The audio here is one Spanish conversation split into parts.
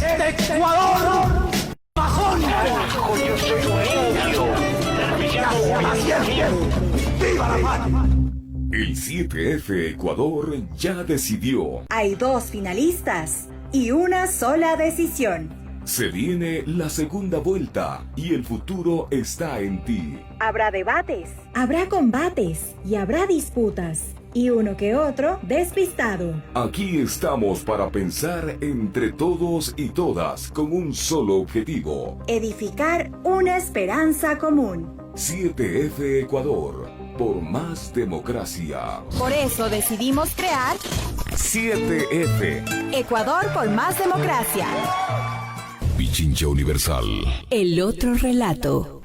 este Ecuador majón. Yo soy un indio. ¡Viva la patria! El 7F Ecuador ya decidió. Hay 2 finalistas y una sola decisión. Se viene la segunda vuelta y el futuro está en ti. Habrá debates, habrá combates y habrá disputas. Y uno que otro despistado. Aquí estamos para pensar entre todos y todas con un solo objetivo. Edificar una esperanza común. 7F Ecuador, por más democracia. Por eso decidimos crear 7F. Ecuador por más democracia. Pichincha Universal. El otro relato.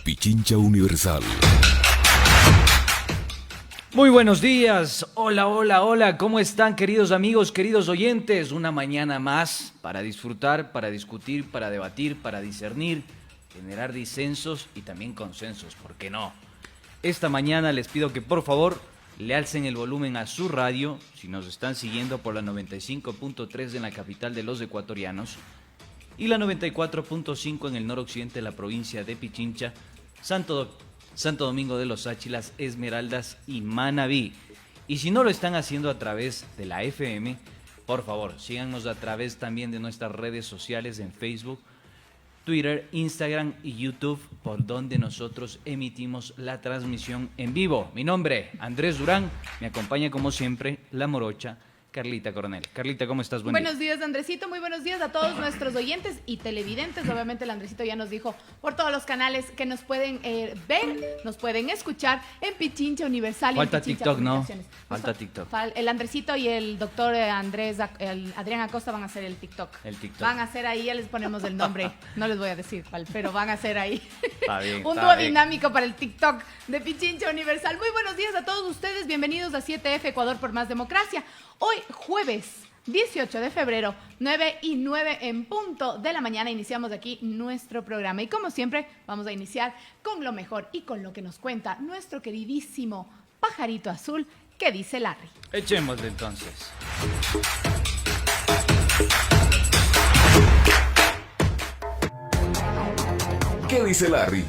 Pichincha Universal. Muy buenos días, hola, ¿cómo están queridos amigos, queridos oyentes? Una mañana más para disfrutar, para discutir, para debatir, para discernir, generar disensos y también consensos, ¿por qué no? Esta mañana les pido que por favor le alcen el volumen a su radio, si nos están siguiendo por la 95.3 en la capital de los ecuatorianos y la 94.5 en el noroccidente de la provincia de Pichincha, Santo Domingo de los Áchilas, Esmeraldas y Manabí. Y si no lo están haciendo a través de la FM, por favor, síganos a través también de nuestras redes sociales en Facebook, Twitter, Instagram y YouTube, por donde nosotros emitimos la transmisión en vivo. Mi nombre, Andrés Durán, me acompaña como siempre la morocha Carlita Coronel. Carlita, ¿cómo estás? Buenos días, Andresito. Muy buenos días a todos nuestros oyentes y televidentes. Obviamente el Andresito ya nos dijo por todos los canales que nos pueden ver, nos pueden escuchar en Pichincha Universal. Falta en Pichincha TikTok, ¿no? Falta TikTok. El Andresito y el doctor Adrián Acosta van a hacer el TikTok. Van a hacer ahí, ya les ponemos el nombre. No les voy a decir cuál, pero van a hacer ahí un dúo dinámico para el TikTok de Pichincha Universal. Muy buenos días a todos ustedes. Bienvenidos a 7F Ecuador por más democracia. Hoy, jueves 18 de febrero, 9:09 en punto de la mañana, iniciamos aquí nuestro programa. Y como siempre, vamos a iniciar con lo mejor y con lo que nos cuenta nuestro queridísimo pajarito azul, que dice Larry. Echémosle entonces. ¿Qué dice Larry?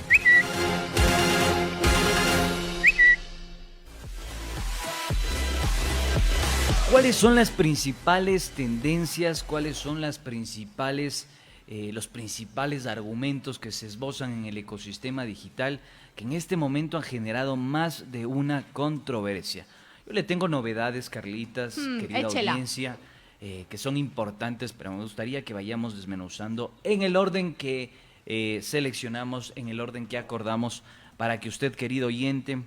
¿Cuáles son las principales tendencias? ¿Cuáles son los principales argumentos que se esbozan en el ecosistema digital que en este momento han generado más de una controversia? Yo le tengo novedades, Carlitas, querida audiencia, que son importantes, pero me gustaría que vayamos desmenuzando en el orden que seleccionamos, en el orden que acordamos, para que usted, querido oyente,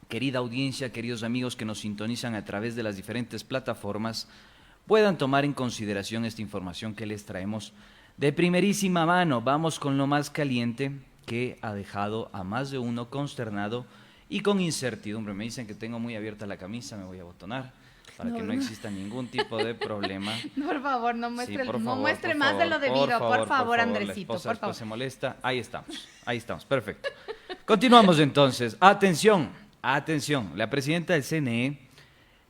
querida audiencia, queridos amigos que nos sintonizan a través de las diferentes plataformas, puedan tomar en consideración esta información que les traemos de primerísima mano. Vamos con lo más caliente que ha dejado a más de uno consternado y con incertidumbre. Me dicen que tengo muy abierta la camisa, me voy a abotonar para que no exista ningún tipo de problema. Por favor, no muestre, Sí, por no favor, muestre por más favor, de lo debido. Por favor, Andresito, la esposa por favor. se molesta. Ahí estamos, perfecto. Continuamos entonces. Atención, la presidenta del CNE,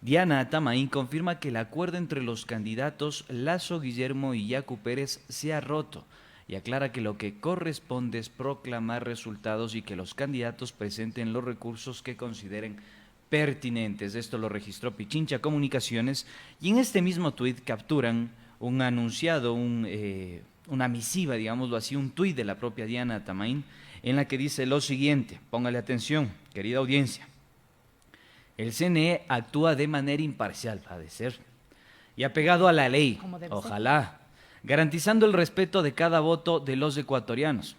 Diana Tamaín, confirma que el acuerdo entre los candidatos Lasso Guillermo y Yacu Pérez se ha roto y aclara que lo que corresponde es proclamar resultados y que los candidatos presenten los recursos que consideren pertinentes. Esto lo registró Pichincha Comunicaciones y en este mismo tuit capturan un anunciado, una misiva, digámoslo así, un tuit de la propia Diana Tamaín en la que dice lo siguiente, póngale atención, querida audiencia. El CNE actúa de manera imparcial, ha de ser, y apegado a la ley, ojalá, garantizando el respeto de cada voto de los ecuatorianos.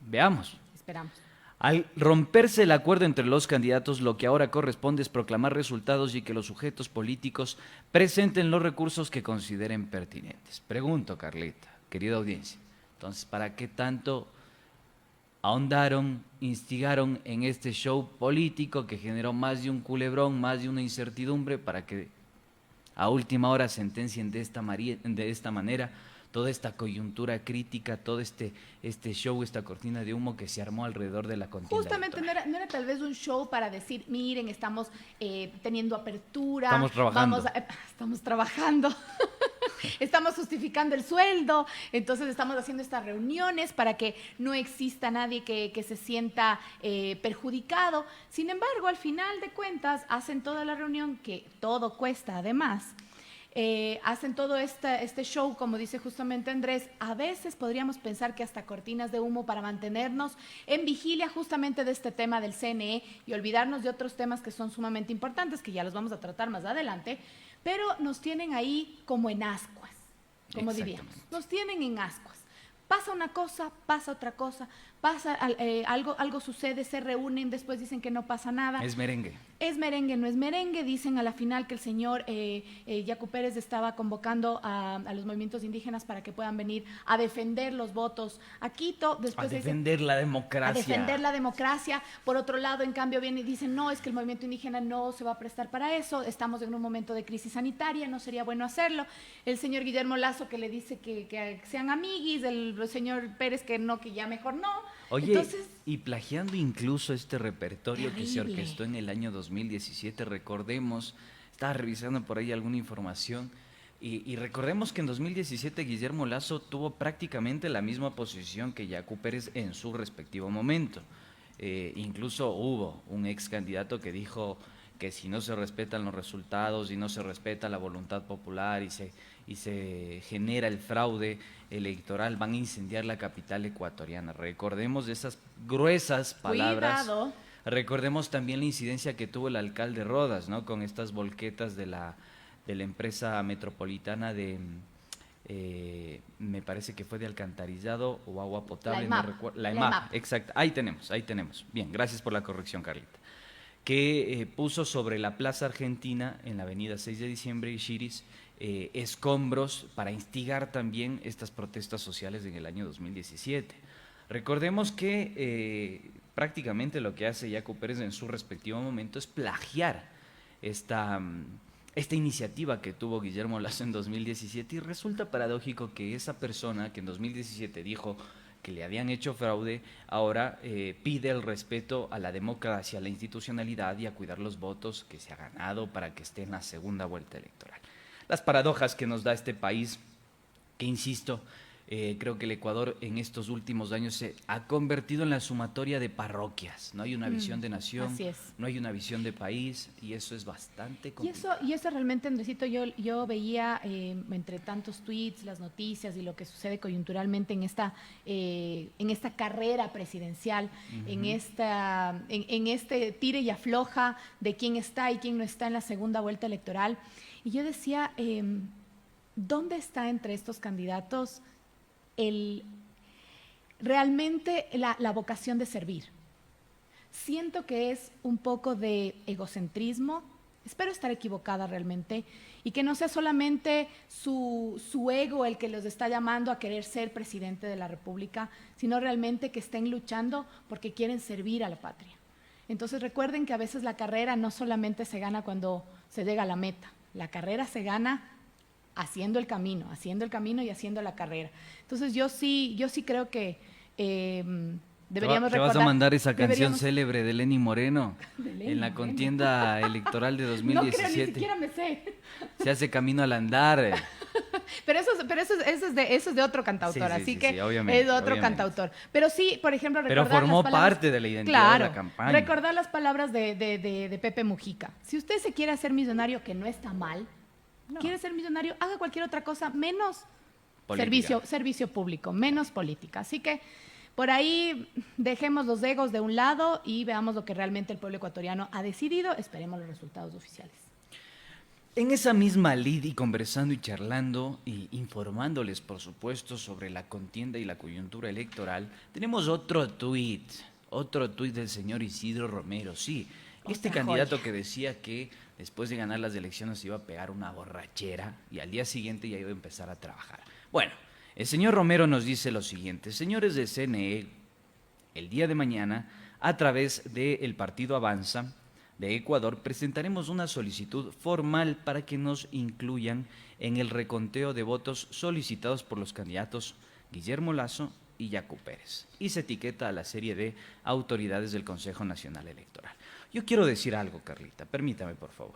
Veamos. Esperamos. Al romperse el acuerdo entre los candidatos, lo que ahora corresponde es proclamar resultados y que los sujetos políticos presenten los recursos que consideren pertinentes. Pregunto, Carlita, querida audiencia, entonces, ¿para qué tanto ahondaron, instigaron en este show político que generó más de un culebrón, más de una incertidumbre, para que a última hora sentencien de esta manera toda esta coyuntura crítica, todo este show, esta cortina de humo que se armó alrededor de la contienda justamente electoral. no era tal vez un show para decir, miren, estamos teniendo apertura. Estamos trabajando. Estamos trabajando. Estamos justificando el sueldo, entonces estamos haciendo estas reuniones para que no exista nadie que se sienta perjudicado. Sin embargo, al final de cuentas, hacen toda la reunión, que todo cuesta además. Hacen todo este show, como dice justamente Andrés. A veces podríamos pensar que hasta cortinas de humo para mantenernos en vigilia justamente de este tema del CNE y olvidarnos de otros temas que son sumamente importantes, que ya los vamos a tratar más adelante, pero nos tienen ahí como en ascuas, como diríamos. Nos tienen en ascuas. Pasa una cosa, pasa otra cosa, pasa algo sucede, se reúnen, después dicen que no pasa nada. Es merengue. Es merengue, no es merengue. Dicen a la final que el señor Yacu Pérez estaba convocando a los movimientos indígenas para que puedan venir a defender los votos a Quito. Después a defender la democracia. A defender la democracia. Por otro lado, en cambio, vienen y dicen, no, es que el movimiento indígena no se va a prestar para eso. Estamos en un momento de crisis sanitaria, no sería bueno hacerlo. El señor Guillermo Lasso que le dice que sean amiguis, el señor Pérez que no, que ya mejor no. Oye, entonces, y plagiando incluso este repertorio terrible, que se orquestó en el año 2017, recordemos, estaba revisando por ahí alguna información, y recordemos que en 2017 Guillermo Lasso tuvo prácticamente la misma posición que Yacu Pérez en su respectivo momento. Incluso hubo un ex candidato que dijo que si no se respetan los resultados y no se respeta la voluntad popular y se genera el fraude electoral, van a incendiar la capital ecuatoriana. Recordemos de esas gruesas palabras. Cuidado. Recordemos también la incidencia que tuvo el alcalde Rodas, ¿no? Con estas volquetas de la empresa metropolitana de, me parece que fue de alcantarillado o agua potable, no recuerdo. La EMAP, exacto. Ahí tenemos. Bien, gracias por la corrección, Carlita. Que puso sobre la Plaza Argentina, en la avenida 6 de diciembre y Chiris, escombros para instigar también estas protestas sociales en el año 2017. Recordemos que prácticamente lo que hace Yacu Pérez en su respectivo momento es plagiar esta iniciativa que tuvo Guillermo Lasso en 2017, y resulta paradójico que esa persona que en 2017 dijo que le habían hecho fraude, ahora pide el respeto a la democracia, a la institucionalidad y a cuidar los votos que se ha ganado para que esté en la segunda vuelta electoral. Las paradojas que nos da este país, que insisto, creo que el Ecuador en estos últimos años se ha convertido en la sumatoria de parroquias. No hay una visión de nación, así es. No hay una visión de país, y eso es bastante complicado. Y eso realmente, Andresito, yo veía entre tantos tweets, las noticias y lo que sucede coyunturalmente en esta carrera presidencial, en este tire y afloja de quién está y quién no está en la segunda vuelta electoral. Y yo decía, ¿dónde está entre estos candidatos realmente la vocación de servir? Siento que es un poco de egocentrismo, espero estar equivocada realmente, y que no sea solamente su ego el que los está llamando a querer ser presidente de la República, sino realmente que estén luchando porque quieren servir a la patria. Entonces recuerden que a veces la carrera no solamente se gana cuando se llega a la meta, la carrera se gana haciendo el camino y haciendo la carrera. Entonces yo sí creo que deberíamos recordar... ¿Te vas a mandar esa canción célebre de Lenny Moreno en la contienda electoral de 2017? No creo, ni siquiera me sé. Se hace camino al andar. Pero eso es de otro cantautor, así que es de otro cantautor. Pero sí, por ejemplo, recordar pero formó las palabras, parte de la identidad de la campaña. Recordar las palabras de Pepe Mujica. Si usted se quiere hacer millonario, que no está mal, quiere ser millonario, haga cualquier otra cosa, menos servicio público, menos política. Así que por ahí dejemos los egos de un lado y veamos lo que realmente el pueblo ecuatoriano ha decidido. Esperemos los resultados oficiales. En esa misma lid, y conversando y charlando y informándoles, por supuesto, sobre la contienda y la coyuntura electoral, tenemos otro tuit del señor Isidro Romero. Sí, este candidato que decía que después de ganar las elecciones iba a pegar una borrachera y al día siguiente ya iba a empezar a trabajar. Bueno, el señor Romero nos dice lo siguiente: señores de CNE, el día de mañana, a través del partido Avanza, de Ecuador, presentaremos una solicitud formal para que nos incluyan en el reconteo de votos solicitados por los candidatos Guillermo Lasso y Yacu Pérez. Y se etiqueta a la serie de autoridades del Consejo Nacional Electoral. Yo quiero decir algo, Carlita, permítame por favor.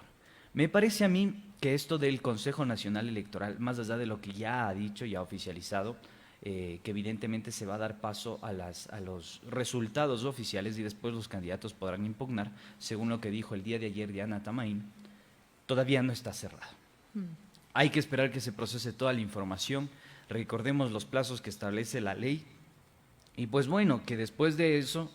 Me parece a mí que esto del Consejo Nacional Electoral, más allá de lo que ya ha dicho y ha oficializado, que evidentemente se va a dar paso a los resultados oficiales y después los candidatos podrán impugnar, según lo que dijo el día de ayer Diana Tamain, todavía no está cerrado. Hay que esperar que se procese toda la información, recordemos los plazos que establece la ley, y pues bueno, que después de eso,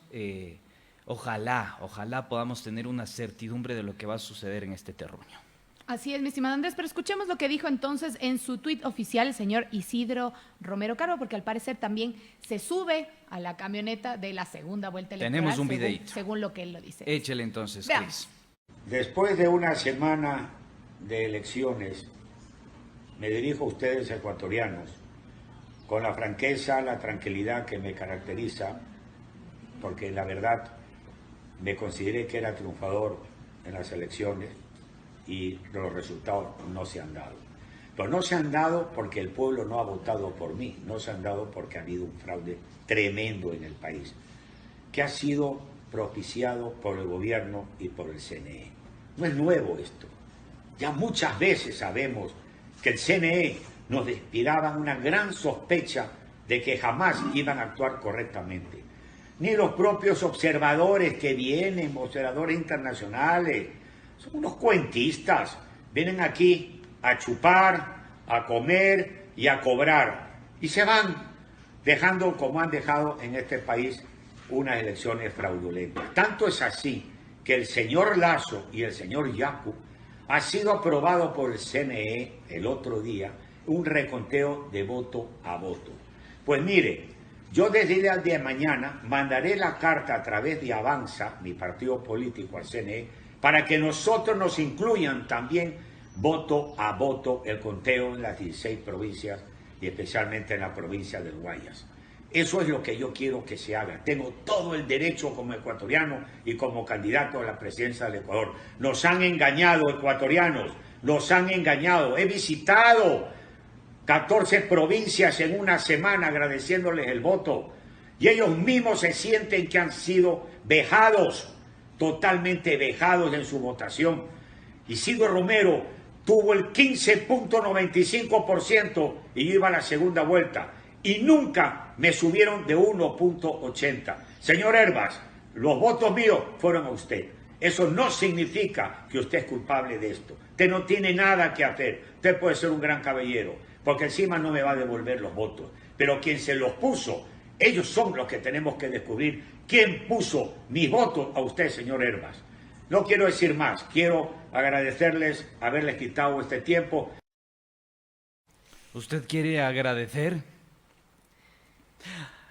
ojalá podamos tener una certidumbre de lo que va a suceder en este terruño. Así es, mi estimado Andrés, pero escuchemos lo que dijo entonces en su tuit oficial el señor Isidro Romero Carbo, porque al parecer también se sube a la camioneta de la segunda vuelta electoral. Tenemos un videíto. Según lo que él lo dice. Échale entonces, Veamos. Cris. Después de una semana de elecciones, me dirijo a ustedes ecuatorianos con la franqueza, la tranquilidad que me caracteriza, porque la verdad me consideré que era triunfador en las elecciones y los resultados no se han dado. Pero no se han dado porque el pueblo no ha votado por mí, no se han dado porque ha habido un fraude tremendo en el país, que ha sido propiciado por el gobierno y por el CNE. No es nuevo esto. Ya muchas veces sabemos que el CNE nos inspiraba una gran sospecha de que jamás iban a actuar correctamente. Ni los propios observadores que vienen, observadores internacionales, son unos cuentistas, vienen aquí a chupar, a comer y a cobrar, y se van dejando, como han dejado en este país, unas elecciones fraudulentas. Tanto es así que el señor Lasso y el señor Yacu ha sido aprobado por el CNE el otro día un reconteo de voto a voto. Pues mire, yo desde el día de mañana mandaré la carta a través de Avanza, mi partido político, al CNE, para que nosotros nos incluyan también voto a voto el conteo en las 16 provincias y especialmente en la provincia del Guayas. Eso es lo que yo quiero que se haga. Tengo todo el derecho como ecuatoriano y como candidato a la presidencia del Ecuador. Nos han engañado, ecuatorianos, nos han engañado. He visitado 14 provincias en una semana agradeciéndoles el voto y ellos mismos se sienten que han sido vejados, totalmente vejados en su votación. Isidro Romero tuvo el 15.95% y yo iba a la segunda vuelta y nunca me subieron de 1.80. Señor Herbas, los votos míos fueron a usted. Eso no significa que usted es culpable de esto. Usted no tiene nada que hacer. Usted puede ser un gran caballero, porque encima no me va a devolver los votos. Pero quien se los puso, ellos son los que tenemos que descubrir quién puso mis votos a usted, señor Herbas. No quiero decir más, quiero agradecerles haberles quitado este tiempo. ¿Usted quiere agradecer?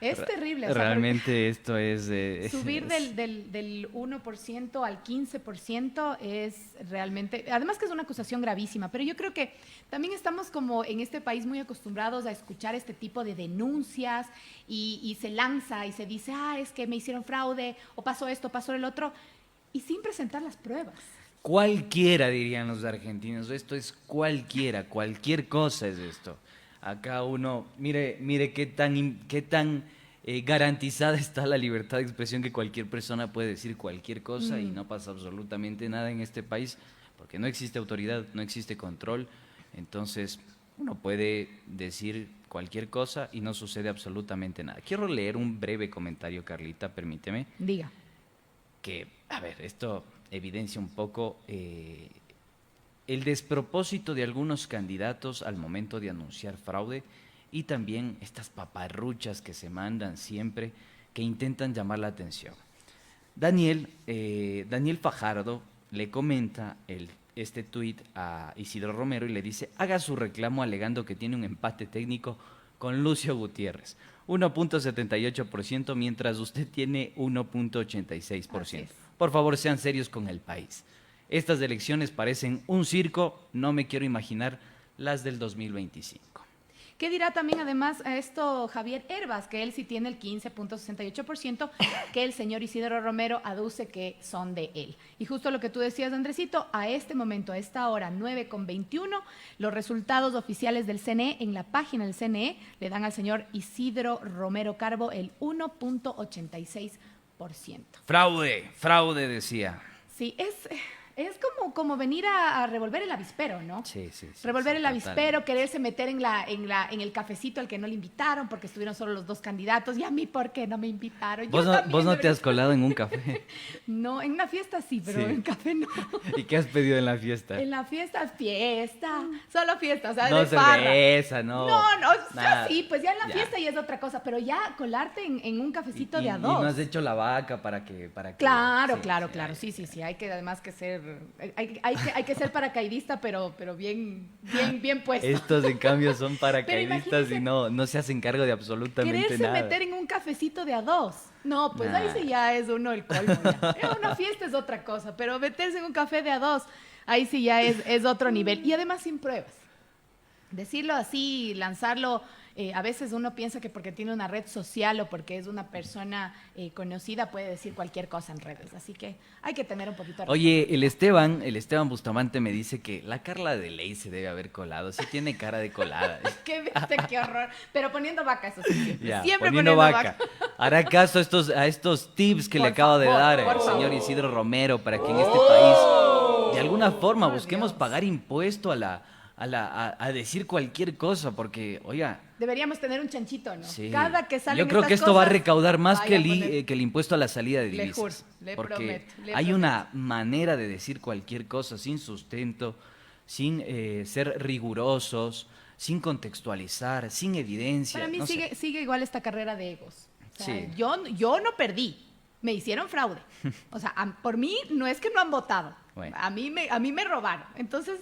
Es terrible. Realmente esto es... subir del 1% al 15% es realmente... Además que es una acusación gravísima, pero yo creo que también estamos como en este país muy acostumbrados a escuchar este tipo de denuncias y se lanza y se dice, es que me hicieron fraude, o pasó esto, pasó el otro, y sin presentar las pruebas. Cualquiera, dirían los argentinos, esto es cualquiera, cualquier cosa es esto. Acá uno, mire qué tan garantizada está la libertad de expresión que cualquier persona puede decir cualquier cosa y no pasa absolutamente nada en este país porque no existe autoridad, no existe control. Entonces uno puede decir cualquier cosa y no sucede absolutamente nada. Quiero leer un breve comentario, Carlita, permíteme. Diga. Que, a ver, esto evidencia un poco... el despropósito de algunos candidatos al momento de anunciar fraude y también estas paparruchas que se mandan siempre que intentan llamar la atención. Daniel Fajardo le comenta este tuit a Isidro Romero y le dice: haga su reclamo alegando que tiene un empate técnico con Lucio Gutiérrez, 1.78%, mientras usted tiene 1.86%. Por favor, sean serios con el país. Estas elecciones parecen un circo, no me quiero imaginar las del 2025. ¿Qué dirá también además a esto Javier Hervas? Que él sí tiene el 15.68%, que el señor Isidro Romero aduce que son de él. Y justo lo que tú decías, Andresito, a este momento, a esta hora, 9:21, los resultados oficiales del CNE en la página del CNE le dan al señor Isidro Romero Carbo el 1.86%. Fraude, decía. Sí, es como venir a revolver el avispero, ¿no? Sí. Revolver el avispero, quererse meter en el cafecito al que no le invitaron porque estuvieron solo los dos candidatos. Y a mí, ¿por qué no me invitaron? ¿Vos no te has colado en un café? No, en una fiesta sí, pero en café no. ¿Y qué has pedido en la fiesta? En la fiesta, solo fiesta, o sea, no de cerveza, no. No, sí, pues ya en la fiesta ya es otra cosa, pero ya colarte en un cafecito de a dos. Y no has hecho la vaca para que... Claro, sí, hay que además que ser... Hay que ser paracaidista, pero bien puesto. Estos, en cambio, son paracaidistas y no se hacen cargo de absolutamente quererse nada. Meter en un cafecito de a dos. No, pues ahí sí ya es uno el colmo. Ya. Una fiesta es otra cosa, pero meterse en un café de a dos, ahí sí ya es otro nivel. Y además sin pruebas. Decirlo así, lanzarlo... a veces uno piensa que porque tiene una red social o porque es una persona conocida puede decir cualquier cosa en redes, así que hay que tener un poquito de... Oye, el Esteban Bustamante me dice que la Carla de Ley se debe haber colado, sí tiene cara de colada. qué horror, pero poniendo vaca, eso sí, siempre poniendo vaca. Hará caso a estos tips que le acabo de dar el señor Isidro Romero para que en este país de alguna forma busquemos pagar impuesto a decir cualquier cosa, porque, oiga... Deberíamos tener un chanchito, ¿no? Sí. Cada que salen Yo creo que esto cosas, va a recaudar más que el impuesto a la salida de divisas. Le juro, le porque prometo. Hay una manera de decir cualquier cosa sin sustento, sin ser rigurosos, sin contextualizar, sin evidencia. Para mí sigue igual esta carrera de egos. O sea, sí. Yo no perdí. Me hicieron fraude. O sea, por mí no es que no han votado. Bueno. A mí me robaron. Entonces...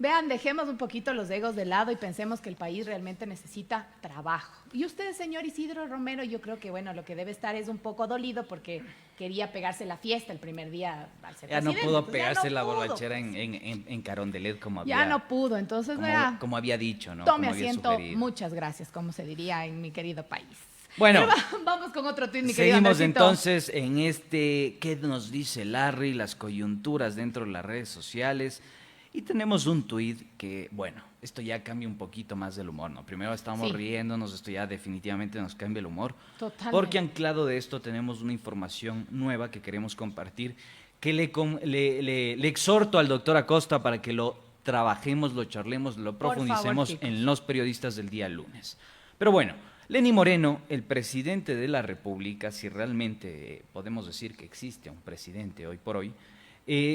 Vean, dejemos un poquito los egos de lado y pensemos que el país realmente necesita trabajo. Y usted, señor Isidro Romero, yo creo que, bueno, lo que debe estar es un poco dolido porque quería pegarse la fiesta el primer día al ser presidente. No pudo pegarse la borrachera en Carondelet como había... Ya no pudo, entonces... Como había dicho, ¿no? Tome asiento, muchas gracias, como se diría en mi querido país. Bueno, vamos con otro tuit, mi querido seguimos Andresito. entonces en ¿qué nos dice Larry? Las coyunturas dentro de las redes sociales. Y tenemos un tuit que, bueno, esto ya cambia un poquito más del humor, ¿no? Primero estamos riéndonos, esto ya definitivamente nos cambia el humor. Totalmente. Porque anclado de esto tenemos una información nueva que queremos compartir, que le exhorto al doctor Acosta para que lo trabajemos, lo charlemos, lo profundicemos en Los Periodistas del día lunes. Pero bueno, Lenín Moreno, el presidente de la República, si realmente podemos decir que existe un presidente hoy por hoy,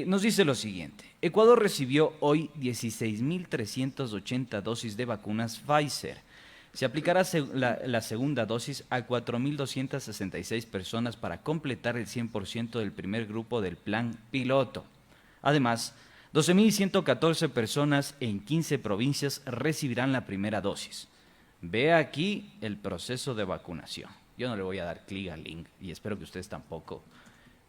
nos dice lo siguiente: Ecuador recibió hoy 16.380 dosis de vacunas Pfizer. Se aplicará la segunda dosis a 4.266 personas para completar el 100% del primer grupo del plan piloto. Además, 12.114 personas en 15 provincias recibirán la primera dosis. Vea aquí el proceso de vacunación. Yo no le voy a dar clic al link y espero que ustedes tampoco,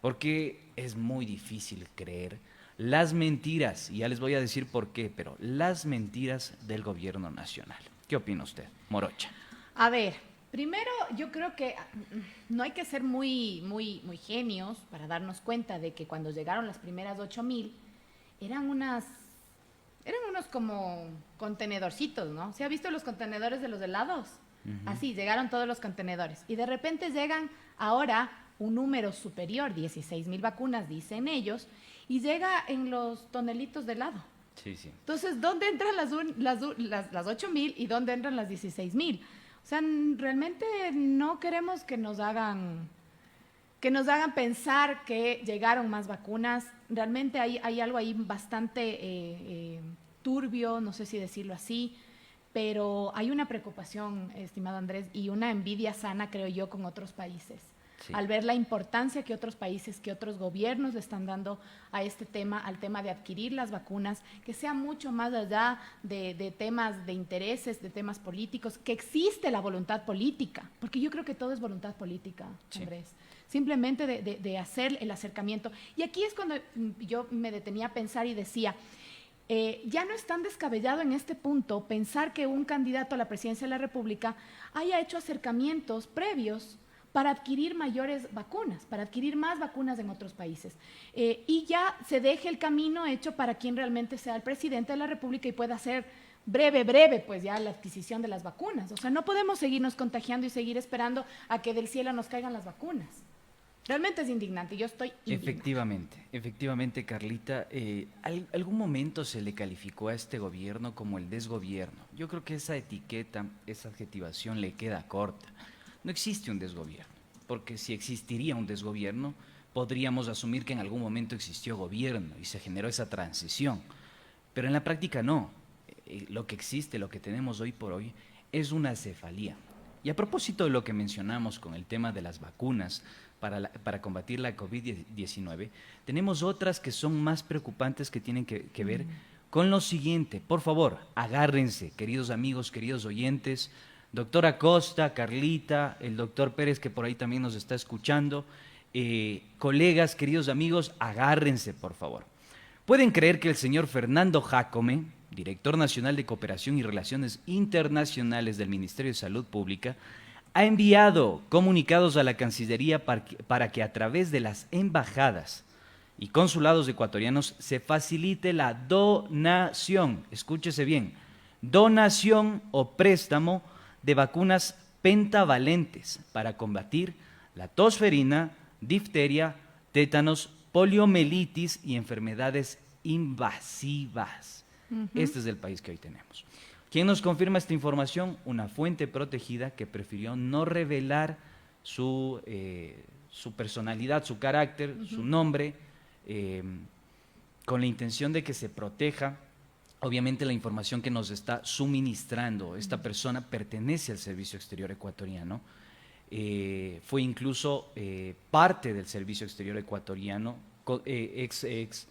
porque es muy difícil creer las mentiras, y ya les voy a decir por qué, pero las mentiras del gobierno nacional. ¿Qué opina usted, Morocha? A ver, primero yo creo que no hay que ser muy genios para darnos cuenta de que cuando llegaron las primeras 8,000, eran unos como contenedorcitos, ¿no? ¿Se ha visto los contenedores de los helados? Así, llegaron todos los contenedores. Y de repente llegan ahora un número superior, 16,000 vacunas, dicen ellos, y llega en los tonelitos de helado. Sí. Entonces, ¿dónde entran las 8,000 y dónde entran las 16,000? O sea, realmente no queremos que nos hagan pensar que llegaron más vacunas. Realmente hay algo ahí bastante turbio, no sé si decirlo así, pero hay una preocupación, estimado Andrés, y una envidia sana, creo yo, con otros países. Sí. Al ver la importancia que otros países, que otros gobiernos le están dando a este tema, al tema de adquirir las vacunas, que sea mucho más allá de temas de intereses, de temas políticos, que existe la voluntad política, porque yo creo que todo es voluntad política, Andrés. Sí. Simplemente de hacer el acercamiento. Y aquí es cuando yo me detenía a pensar y decía, ya no es tan descabellado en este punto pensar que un candidato a la presidencia de la República haya hecho acercamientos previos para adquirir mayores vacunas, para adquirir más vacunas en otros países. Y ya se deje el camino hecho para quien realmente sea el presidente de la República y pueda hacer breve, pues ya la adquisición de las vacunas. O sea, no podemos seguirnos contagiando y seguir esperando a que del cielo nos caigan las vacunas. Realmente es indignante, yo estoy indignada. Efectivamente, Carlita, algún momento se le calificó a este gobierno como el desgobierno. Yo creo que esa etiqueta, esa adjetivación le queda corta. No existe un desgobierno, porque si existiría un desgobierno, podríamos asumir que en algún momento existió gobierno y se generó esa transición. Pero en la práctica no. Lo que existe, lo que tenemos hoy por hoy, es una cefalía. Y a propósito de lo que mencionamos con el tema de las vacunas para combatir la COVID-19, tenemos otras que son más preocupantes que tienen que ver con lo siguiente. Por favor, agárrense, queridos amigos, queridos oyentes, doctora Costa, Carlita, el doctor Pérez, que por ahí también nos está escuchando, colegas, queridos amigos, agárrense, por favor. ¿Pueden creer que el señor Fernando Jácome, director nacional de Cooperación y Relaciones Internacionales del Ministerio de Salud Pública, ha enviado comunicados a la Cancillería para que a través de las embajadas y consulados ecuatorianos se facilite la donación, escúchese bien, donación o préstamo de vacunas pentavalentes para combatir la tosferina, difteria, tétanos, poliomielitis y enfermedades invasivas. Este es el país que hoy tenemos. ¿Quién nos confirma esta información? Una fuente protegida que prefirió no revelar su personalidad, su carácter, su nombre, con la intención de que se proteja. Obviamente la información que nos está suministrando esta persona pertenece al Servicio Exterior Ecuatoriano, fue incluso parte del Servicio Exterior Ecuatoriano, ex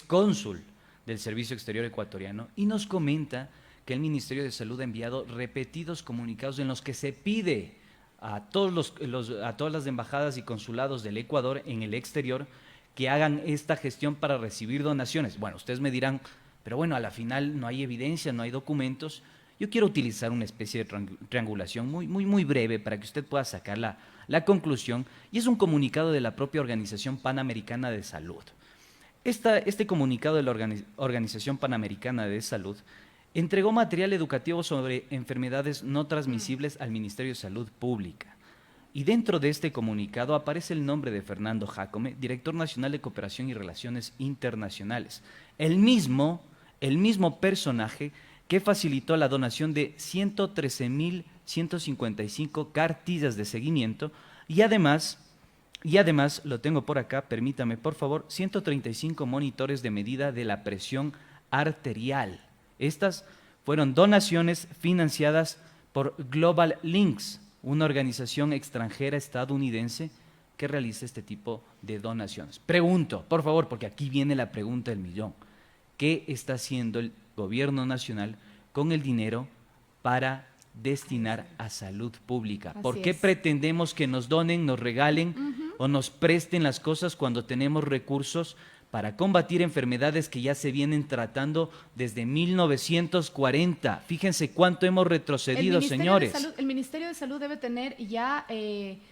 cónsul del Servicio Exterior Ecuatoriano, y nos comenta que el Ministerio de Salud ha enviado repetidos comunicados en los que se pide a todas las embajadas y consulados del Ecuador en el exterior que hagan esta gestión para recibir donaciones. Bueno, ustedes me dirán, pero bueno, a la final no hay evidencia, no hay documentos. Yo quiero utilizar una especie de triangulación muy breve para que usted pueda sacar la conclusión, y es un comunicado de la propia Organización Panamericana de Salud. Este comunicado de la Organización Panamericana de Salud entregó material educativo sobre enfermedades no transmisibles al Ministerio de Salud Pública. Y dentro de este comunicado aparece el nombre de Fernando Jácome, director nacional de Cooperación y Relaciones Internacionales. El mismo personaje que facilitó la donación de 113.155 cartillas de seguimiento y además, lo tengo por acá, permítame por favor, 135 monitores de medida de la presión arterial. Estas fueron donaciones financiadas por Global Links, una organización extranjera estadounidense que realiza este tipo de donaciones. Pregunto, por favor, porque aquí viene la pregunta del millón. ¿Qué está haciendo el gobierno nacional con el dinero para destinar a salud pública? ¿Por qué pretendemos que nos donen, nos regalen o nos presten las cosas cuando tenemos recursos para combatir enfermedades que ya se vienen tratando desde 1940? Fíjense cuánto hemos retrocedido, señores. El Ministerio de Salud debe tener ya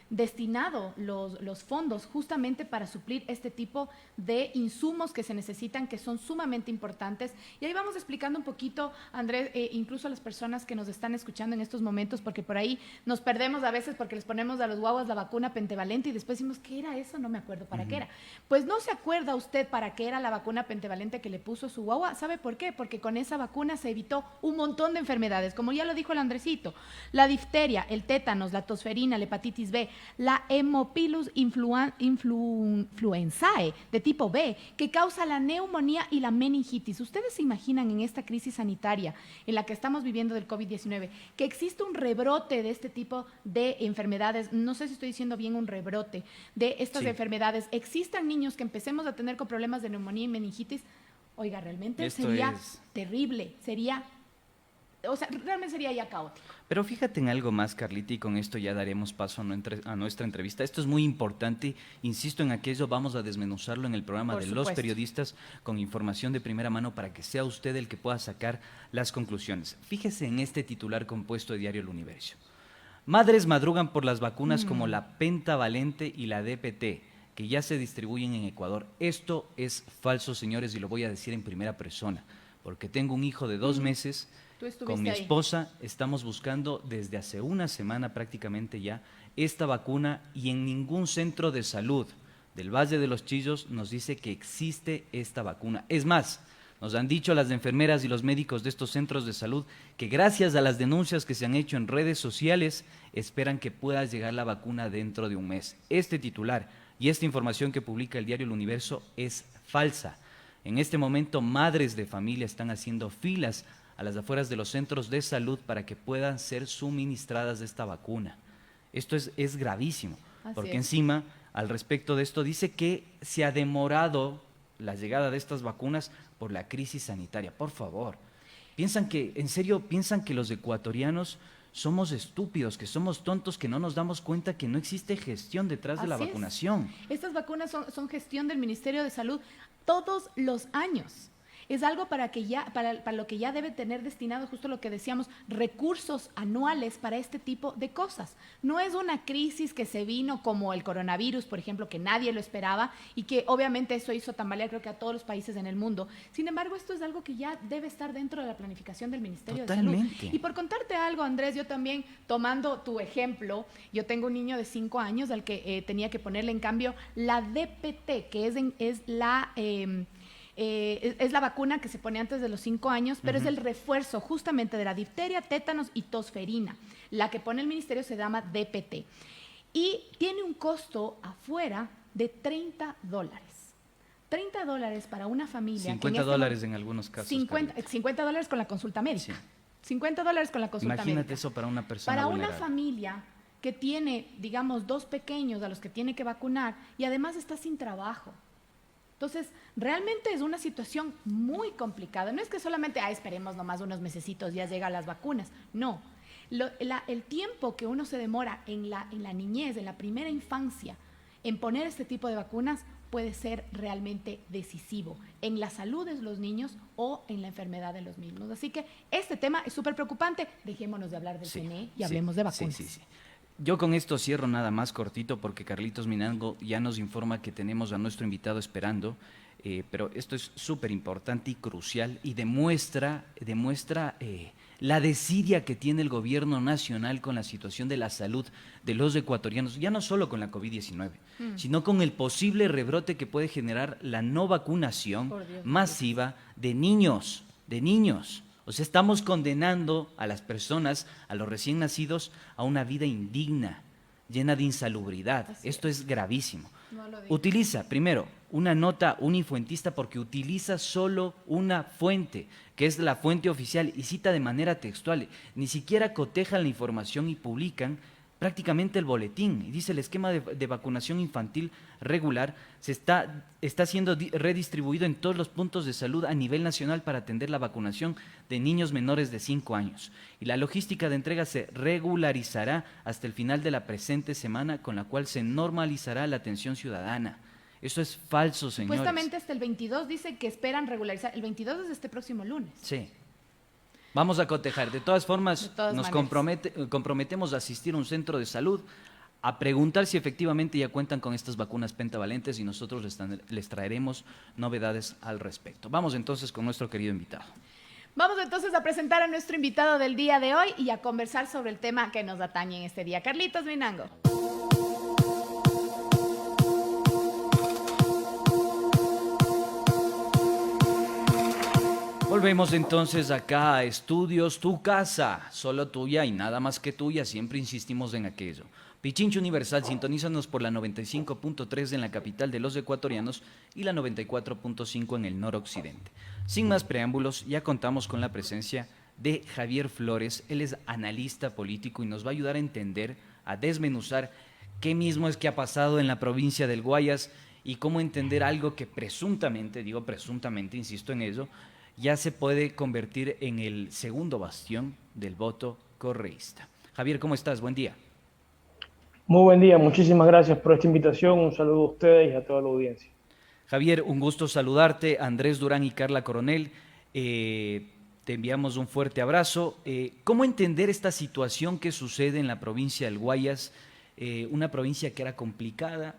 destinado los fondos justamente para suplir este tipo de insumos que se necesitan, que son sumamente importantes. Y ahí vamos explicando un poquito, Andrés, incluso a las personas que nos están escuchando en estos momentos, porque por ahí nos perdemos a veces porque les ponemos a los guaguas la vacuna pentavalente y después decimos, ¿qué era eso? No me acuerdo para qué era. Pues no se acuerda usted para qué era la vacuna pentavalente que le puso su guagua. ¿Sabe por qué? Porque con esa vacuna se evitó un montón de enfermedades, como ya lo dijo el Andresito: la difteria, el tétanos, la tosferina, la hepatitis B, la Haemophilus influenzae de tipo B, que causa la neumonía y la meningitis. ¿Ustedes se imaginan en esta crisis sanitaria en la que estamos viviendo del COVID-19 que existe un rebrote de este tipo de enfermedades? No sé si estoy diciendo bien, un rebrote de estas enfermedades. Existan niños que empecemos a tener con problemas de neumonía y meningitis. Oiga, realmente sería terrible, sería o sea, realmente sería ya caótico. Pero fíjate en algo más, Carlita, y con esto ya daremos paso a nuestra entrevista. Esto es muy importante, insisto en aquello, vamos a desmenuzarlo en el programa Por de supuesto. Los Periodistas con información de primera mano para que sea usted el que pueda sacar las conclusiones. Fíjese en este titular compuesto de Diario El Universo. Madres madrugan por las vacunas como la pentavalente y la DPT, que ya se distribuyen en Ecuador. Esto es falso, señores, y lo voy a decir en primera persona, porque tengo un hijo de 2 meses. Con mi esposa estamos buscando desde hace una semana prácticamente ya esta vacuna y en ningún centro de salud del Valle de los Chillos nos dice que existe esta vacuna. Es más, nos han dicho las enfermeras y los médicos de estos centros de salud que gracias a las denuncias que se han hecho en redes sociales esperan que pueda llegar la vacuna dentro de un mes. Este titular y esta información que publica el diario El Universo es falsa. En este momento madres de familia están haciendo filas a las afueras de los centros de salud para que puedan ser suministradas esta vacuna. Esto es gravísimo, porque encima, al respecto de esto, dice que se ha demorado la llegada de estas vacunas por la crisis sanitaria. Por favor, en serio piensan que los ecuatorianos somos estúpidos, que somos tontos, que no nos damos cuenta que no existe gestión detrás de la vacunación. Estas vacunas son gestión del Ministerio de Salud todos los años. Es algo para lo que ya debe tener destinado, justo lo que decíamos, recursos anuales para este tipo de cosas. No es una crisis que se vino como el coronavirus, por ejemplo, que nadie lo esperaba y que obviamente eso hizo tambalear creo que a todos los países en el mundo. Sin embargo, esto es algo que ya debe estar dentro de la planificación del Ministerio de Salud. Y por contarte algo, Andrés, yo también, tomando tu ejemplo, yo tengo un niño de 5 años al que tenía que ponerle en cambio la DPT, que es la vacuna que se pone antes de los 5 años, pero es el refuerzo justamente de la difteria, tétanos y tosferina. La que pone el ministerio se llama DPT. Y tiene un costo afuera de $30. $30 para una familia. $50 en algunos casos. $50 con la consulta médica. Sí. $50 con la consulta médica. Imagínate eso para una persona Para vulnerable. una familia que tiene, digamos, 2 pequeños a los que tiene que vacunar y además está sin trabajo. Entonces, realmente es una situación muy complicada. No es que solamente, esperemos nomás unos mesecitos, ya llegan las vacunas. No. El tiempo que uno se demora en la niñez, en la primera infancia, en poner este tipo de vacunas puede ser realmente decisivo en la salud de los niños o en la enfermedad de los mismos. Así que este tema es súper preocupante. Dejémonos de hablar del CNE y hablemos de vacunas. Sí. Yo con esto cierro nada más cortito porque Carlitos Minango ya nos informa que tenemos a nuestro invitado esperando, pero esto es súper importante y crucial y demuestra la desidia que tiene el gobierno nacional con la situación de la salud de los ecuatorianos, ya no solo con la COVID-19, sino con el posible rebrote que puede generar la no vacunación masiva de niños. O sea, estamos condenando a las personas, a los recién nacidos, a una vida indigna, llena de insalubridad. Esto es gravísimo. Utiliza, primero, una nota unifuentista porque utiliza solo una fuente, que es la fuente oficial, y cita de manera textual. Ni siquiera cotejan la información y publican prácticamente el boletín. Y dice, el esquema de vacunación infantil regular está siendo redistribuido en todos los puntos de salud a nivel nacional para atender la vacunación de niños menores de 5 años. Y la logística de entrega se regularizará hasta el final de la presente semana, con la cual se normalizará la atención ciudadana. Eso es falso, señores. Supuestamente hasta el 22 dice que esperan regularizar. El 22 es este próximo lunes. Sí. Vamos a cotejar. De todas formas, nos comprometemos a asistir a un centro de salud, a preguntar si efectivamente ya cuentan con estas vacunas pentavalentes y nosotros les traeremos novedades al respecto. Vamos entonces con nuestro querido invitado. Vamos entonces a presentar a nuestro invitado del día de hoy y a conversar sobre el tema que nos atañe en este día. Carlitos Minango. Volvemos entonces acá a Estudios Tu Casa, solo tuya y nada más que tuya, siempre insistimos en aquello. Pichincho Universal, sintonízanos por la 95.3 en la capital de los ecuatorianos y la 94.5 en el noroccidente. Sin más preámbulos, ya contamos con la presencia de Javier Flores. Él es analista político y nos va a ayudar a entender, a desmenuzar qué mismo es que ha pasado en la provincia del Guayas y cómo entender algo que presuntamente, digo presuntamente, insisto en ello, ya se puede convertir en el segundo bastión del voto correísta. Javier, ¿cómo estás? Buen día. Muy buen día, muchísimas gracias por esta invitación. Un saludo a ustedes y a toda la audiencia. Javier, un gusto saludarte. Andrés Durán y Carla Coronel, te enviamos un fuerte abrazo. ¿Cómo entender esta situación que sucede en la provincia del Guayas? Una provincia que era complicada,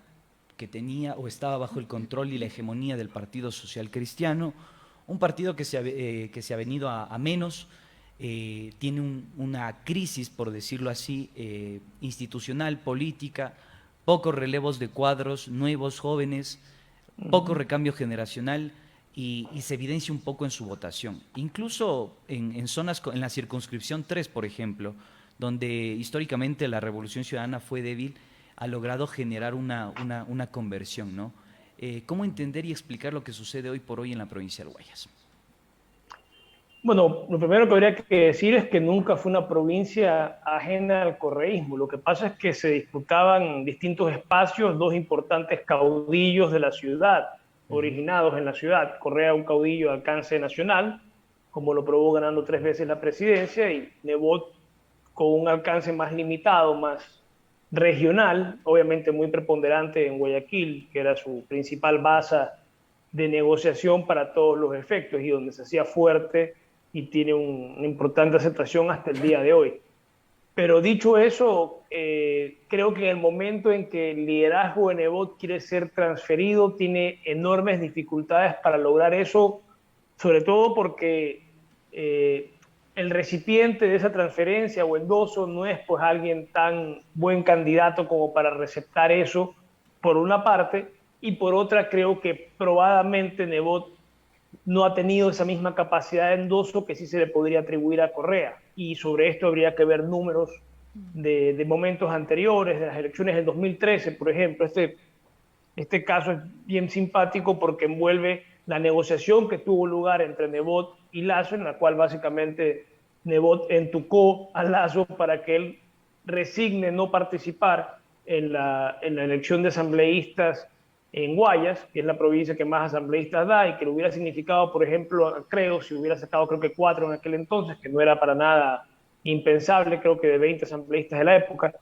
que tenía o estaba bajo el control y la hegemonía del Partido Social Cristiano, un partido que se ha venido a menos, tiene una crisis, por decirlo así, institucional, política, pocos relevos de cuadros, nuevos jóvenes, poco recambio generacional y se evidencia un poco en su votación. Incluso en zonas, en la circunscripción 3, por ejemplo, donde históricamente la Revolución Ciudadana fue débil, ha logrado generar una conversión, ¿no? ¿Cómo entender y explicar lo que sucede hoy por hoy en la provincia del Guayas? Bueno, lo primero que habría que decir es que nunca fue una provincia ajena al correísmo. Lo que pasa es que se disputaban distintos espacios, dos importantes caudillos de la ciudad, originados en la ciudad. Correa, un caudillo de alcance nacional, como lo probó ganando 3 veces la presidencia, y Nebot con un alcance más limitado, más regional, obviamente muy preponderante en Guayaquil, que era su principal base de negociación para todos los efectos y donde se hacía fuerte y tiene una importante aceptación hasta el día de hoy. Pero dicho eso, creo que en el momento en que el liderazgo de Nebot quiere ser transferido, tiene enormes dificultades para lograr eso, sobre todo porque el recipiente de esa transferencia o endoso no es pues alguien tan buen candidato como para receptar eso, por una parte, y por otra creo que probadamente Nebot no ha tenido esa misma capacidad de endoso que sí se le podría atribuir a Correa. Y sobre esto habría que ver números de momentos anteriores, de las elecciones del 2013, por ejemplo. Este caso es bien simpático porque envuelve la negociación que tuvo lugar entre Nebot y Lasso, en la cual básicamente Nebot entucó a Lasso para que él resigne no participar en la elección de asambleístas en Guayas, que es la provincia que más asambleístas da, y que le hubiera significado, por ejemplo, creo, si hubiera sacado creo que 4 en aquel entonces, que no era para nada impensable, creo que de 20 asambleístas de la época,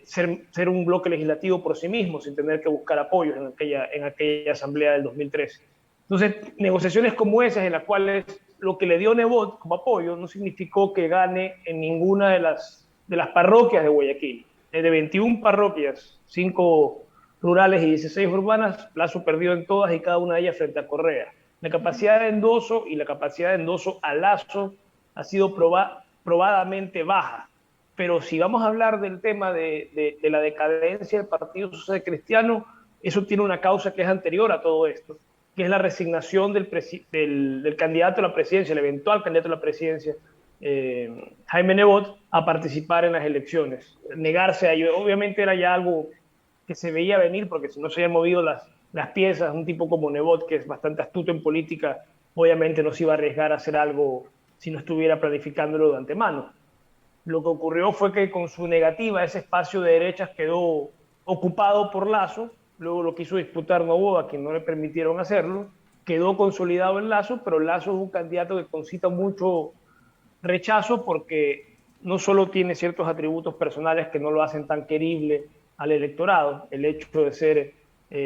ser un bloque legislativo por sí mismo, sin tener que buscar apoyos en aquella asamblea del 2013. Entonces, negociaciones como esas, en las cuales lo que le dio Nebot como apoyo no significó que gane en ninguna de las parroquias de Guayaquil. De 21 parroquias, 5 rurales y 16 urbanas, Lasso perdió en todas y cada una de ellas frente a Correa. La capacidad de endoso y la capacidad de endoso a Lasso ha sido probadamente baja. Pero si vamos a hablar del tema de la decadencia del Partido Social Cristiano, eso tiene una causa que es anterior a todo esto, que es la resignación del candidato a la presidencia, el eventual candidato a la presidencia, Jaime Nebot, a participar en las elecciones. Negarse a ello, obviamente era ya algo que se veía venir, porque si no se habían movido las piezas, un tipo como Nebot, que es bastante astuto en política, obviamente no se iba a arriesgar a hacer algo si no estuviera planificándolo de antemano. Lo que ocurrió fue que con su negativa ese espacio de derechas quedó ocupado por Lasso, luego lo quiso disputar Noboa, a quien no le permitieron hacerlo, quedó consolidado en Lasso, pero Lasso es un candidato que concita mucho rechazo porque no solo tiene ciertos atributos personales que no lo hacen tan querible al electorado, el hecho de ser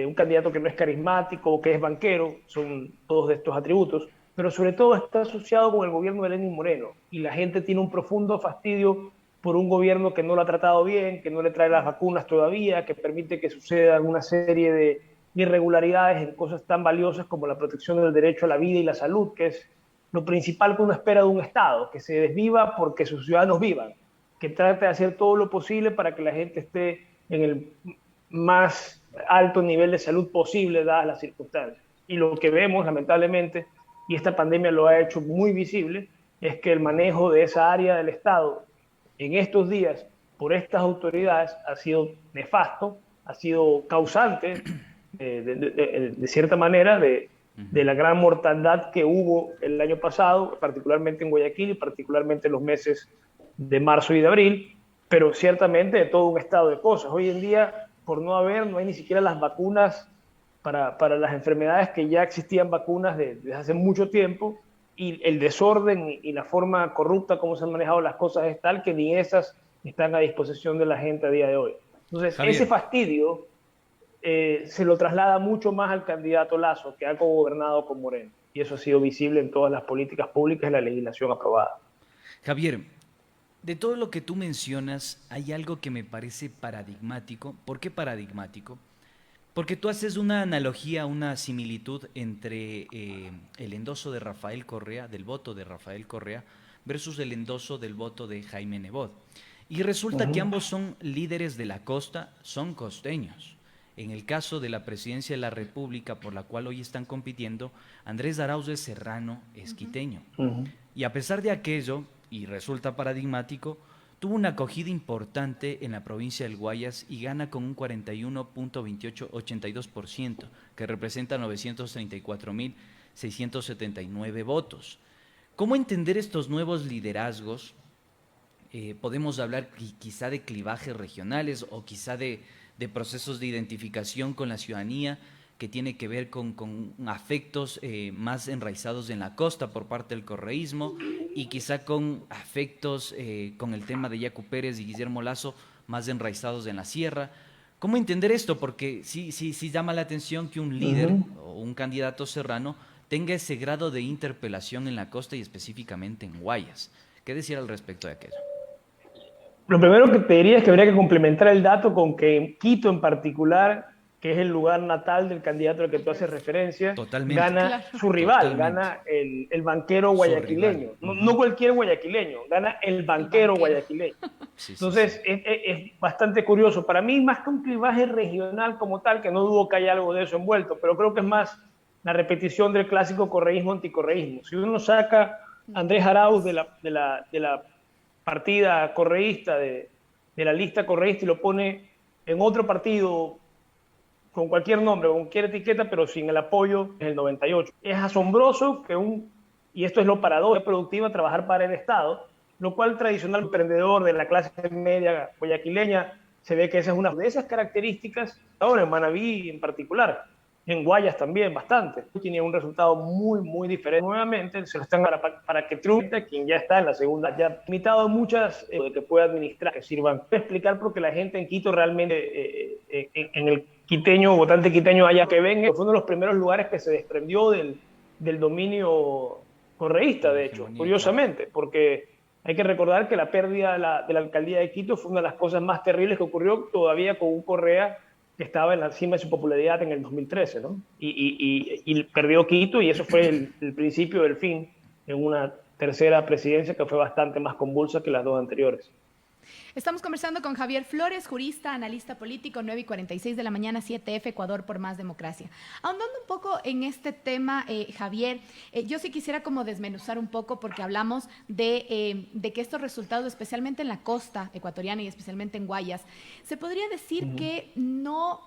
un candidato que no es carismático o que es banquero, son todos de estos atributos, pero sobre todo está asociado con el gobierno de Lenín Moreno, y la gente tiene un profundo fastidio por un gobierno que no lo ha tratado bien, que no le trae las vacunas todavía, que permite que sucedan una serie de irregularidades en cosas tan valiosas como la protección del derecho a la vida y la salud, que es lo principal que uno espera de un Estado, que se desviva porque sus ciudadanos vivan, que trate de hacer todo lo posible para que la gente esté en el más alto nivel de salud posible, dadas las circunstancias. Y lo que vemos, lamentablemente, y esta pandemia lo ha hecho muy visible, es que el manejo de esa área del Estado en estos días por estas autoridades ha sido nefasto, ha sido causante, de cierta manera, de la gran mortandad que hubo el año pasado, particularmente en Guayaquil y particularmente en los meses de marzo y de abril, pero ciertamente de todo un estado de cosas. Hoy en día, por no hay ni siquiera las vacunas para las enfermedades que ya existían vacunas desde hace mucho tiempo, y el desorden y la forma corrupta como se han manejado las cosas es tal que ni esas están a disposición de la gente a día de hoy. Entonces, Javier, ese fastidio se lo traslada mucho más al candidato Lasso, que ha cogobernado con Moreno, y eso ha sido visible en todas las políticas públicas y la legislación aprobada. Javier, de todo lo que tú mencionas, hay algo que me parece paradigmático. ¿Por qué paradigmático? Porque tú haces una analogía, una similitud entre el endoso de Rafael Correa, del voto de Rafael Correa, versus el endoso del voto de Jaime Nebot. Y resulta que ambos son líderes de la costa, son costeños. En el caso de la presidencia de la República, por la cual hoy están compitiendo, Andrés Arauz de Serrano es quiteño. Y a pesar de aquello, y resulta paradigmático, tuvo una acogida importante en la provincia del Guayas y gana con un 41.2882%, que representa 934.679 votos. ¿Cómo entender estos nuevos liderazgos? Podemos hablar quizá de clivajes regionales o quizá de procesos de identificación con la ciudadanía que tiene que ver con afectos más enraizados en la costa por parte del correísmo y quizá con afectos con el tema de Yacu Pérez y Guillermo Lasso más enraizados en la sierra. ¿Cómo entender esto? Porque sí llama la atención que un líder o un candidato serrano tenga ese grado de interpelación en la costa y específicamente en Guayas. ¿Qué decir al respecto de aquello? Lo primero que te diría es que habría que complementar el dato con que en Quito en particular, que es el lugar natal del candidato al que tú haces referencia, gana su rival, gana el banquero guayaquileño. No cualquier guayaquileño, gana el banquero guayaquileño. Entonces, es bastante curioso. Para mí, más que un clivaje regional como tal, que no dudo que haya algo de eso envuelto, pero creo que es más la repetición del clásico correísmo-anticorreísmo. Si uno saca a Andrés Arauz de la partida correísta, de la lista correísta, y lo pone en otro partido con cualquier nombre, con cualquier etiqueta, pero sin el apoyo en el 98. Es asombroso que y esto es lo paradójico, productiva trabajar para el Estado, lo cual tradicional emprendedor de la clase media guayaquileña se ve que esa es una de esas características. Ahora en Manabí en particular, en Guayas también bastante. Tiene un resultado muy diferente. Nuevamente se lo están para que triunfe quien ya está en la segunda. Ya ha limitado muchas que pueda administrar, que sirvan. Voy a explicar porque la gente en Quito realmente, en el quiteño, votante quiteño allá que venga, fue uno de los primeros lugares que se desprendió del dominio correísta, de hecho, curiosamente, porque hay que recordar que la pérdida de la alcaldía de Quito fue una de las cosas más terribles que ocurrió todavía con un Correa que estaba en la cima de su popularidad en el 2013, ¿no? Y perdió Quito, y eso fue el principio del fin en una tercera presidencia que fue bastante más convulsa que las dos anteriores. Estamos conversando con Javier Flores, jurista, analista político, 9:46 de la mañana, 7F, Ecuador por más democracia. Ahondando un poco en este tema, Javier, yo sí quisiera como desmenuzar un poco, porque hablamos de que estos resultados, especialmente en la costa ecuatoriana y especialmente en Guayas, se podría decir que no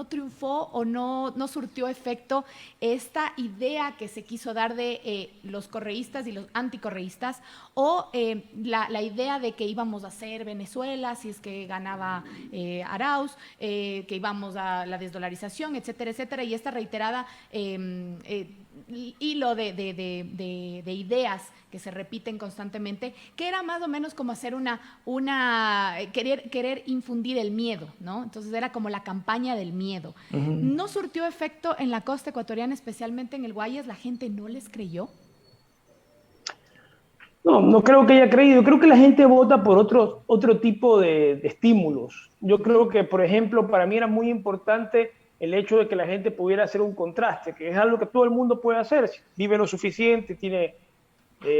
triunfó o no surtió efecto esta idea que se quiso dar de los correístas y los anticorreístas, o la idea de que íbamos a hacer Venezuela si es que ganaba Arauz, que íbamos a la desdolarización, etcétera, etcétera, y esta reiterada hilo de ideas que se repiten constantemente, que era más o menos como hacer querer infundir el miedo, ¿no? Entonces era como la campaña del miedo. ¿No surtió efecto en la costa ecuatoriana, especialmente en el Guayas? ¿La gente no les creyó? No creo que haya creído. Creo que la gente vota por otro tipo de estímulos. Yo creo que, por ejemplo, para mí era muy importante el hecho de que la gente pudiera hacer un contraste, que es algo que todo el mundo puede hacer. Si vive lo suficiente, tiene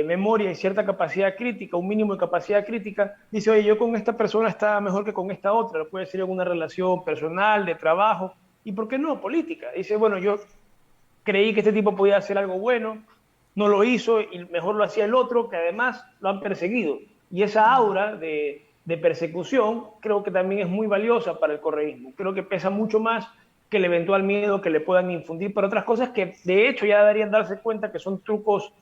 memoria y cierta capacidad crítica, un mínimo de capacidad crítica, dice, oye, yo con esta persona estaba mejor que con esta otra. Lo puede ser en una relación personal, de trabajo, y ¿por qué no? Política. Dice, bueno, yo creí que este tipo podía hacer algo bueno, no lo hizo y mejor lo hacía el otro, que además lo han perseguido. Y esa aura de persecución creo que también es muy valiosa para el correísmo. Creo que pesa mucho más que el eventual miedo que le puedan infundir para otras cosas que de hecho ya deberían darse cuenta que son trucos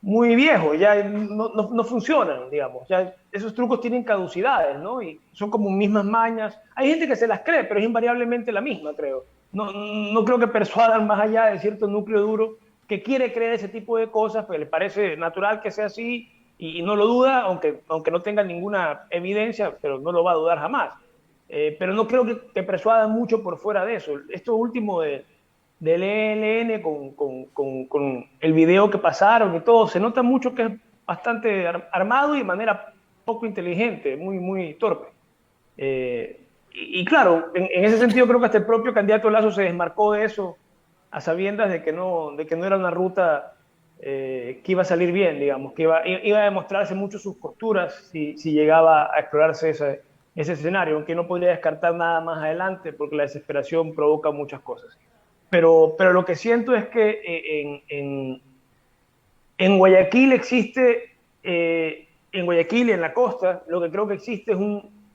muy viejos, ya no funcionan, digamos. Ya esos trucos tienen caducidades, ¿no? Y son como mismas mañas. Hay gente que se las cree, pero es invariablemente la misma, creo. no creo que persuadan más allá de cierto núcleo duro que quiere creer ese tipo de cosas, pues le parece natural que sea así y no lo duda, aunque no tenga ninguna evidencia, pero no lo va a dudar jamás. Pero no creo que persuadan mucho por fuera de eso. Esto último del ELN con el video que pasaron y todo, se nota mucho que es bastante armado y de manera poco inteligente, muy torpe. Y claro, en ese sentido creo que hasta el propio candidato Lasso se desmarcó de eso a sabiendas de que no era una ruta que iba a salir bien, digamos, que iba a demostrarse mucho sus costuras si llegaba a explorarse ese escenario, aunque no podría descartar nada más adelante porque la desesperación provoca muchas cosas. Pero lo que siento es que en Guayaquil existe, en Guayaquil y en la costa, lo que creo que existe es